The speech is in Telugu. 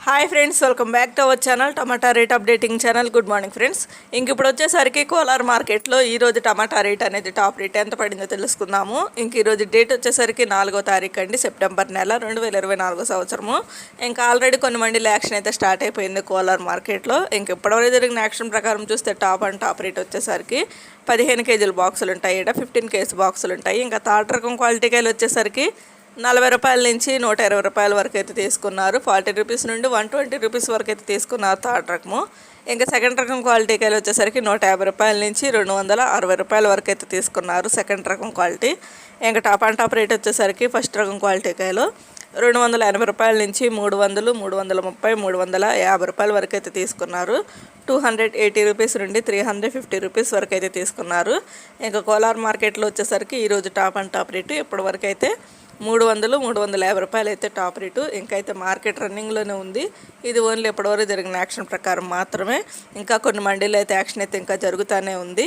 Hi friends, welcome back to our channel tomato rate updating channel. Good morning friends. ఇప్పుడు వచ్చేసరికి కోలార్ మార్కెట్లో ఈరోజు టమాటా రేట్ అనేది టాప్ రేట్ ఎంత పడిందో తెలుసుకుందాము. ఈరోజు డేట్ వచ్చేసరికి 4వ తారీఖు అండి, సెప్టెంబర్ నెల 2024 సంవత్సరము. ఆల్రెడీ కొన్ని మండీల యాక్షన్ అయితే స్టార్ట్ అయిపోయింది కోలార్ మార్కెట్లో. ఇప్పటివరకు జరిగిన యాక్షన్ ప్రకారం చూస్తే టాప్ రేట్ వచ్చేసరికి 15 కేజీల బాక్సులు ఉంటాయి, 15 కేజీ బాక్సులు ఉంటాయి. థర్డ్ రకం క్వాలిటీ కాయలు వచ్చేసరికి 40 రూపాయల నుంచి 120 రూపాయల వరకు అయితే తీసుకున్నారు. 40 రూపీస్ నుండి 120 రూపీస్ వరకు అయితే తీసుకున్నారు థర్డ్ రకము. సెకండ్ రకం క్వాలిటీ కాయలు వచ్చేసరికి 150 రూపాయల నుంచి 260 రూపాయల వరకు అయితే తీసుకున్నారు సెకండ్ రకం క్వాలిటీ. టాప్ రేట్ వచ్చేసరికి ఫస్ట్ రకం క్వాలిటీ కాయలు 280 రూపాయల నుంచి 300, 330, 350 రూపాయల వరకు అయితే తీసుకున్నారు. 280 రూపీస్ నుండి 350 రూపీస్ వరకు అయితే తీసుకున్నారు. కోలార్ మార్కెట్లో వచ్చేసరికి ఈరోజు టాప్ రేటు ఇప్పటి వరకు అయితే 300, 350 రూపాయలు అయితే టాప్ రేటు. అయితే మార్కెట్ రన్నింగ్లోనే ఉంది. ఇది ఓన్లీ ఇప్పటివరకు జరిగిన యాక్షన్ ప్రకారం మాత్రమే. కొన్ని మండీలు అయితే యాక్షన్ అయితే ఇంకా జరుగుతూనే ఉంది.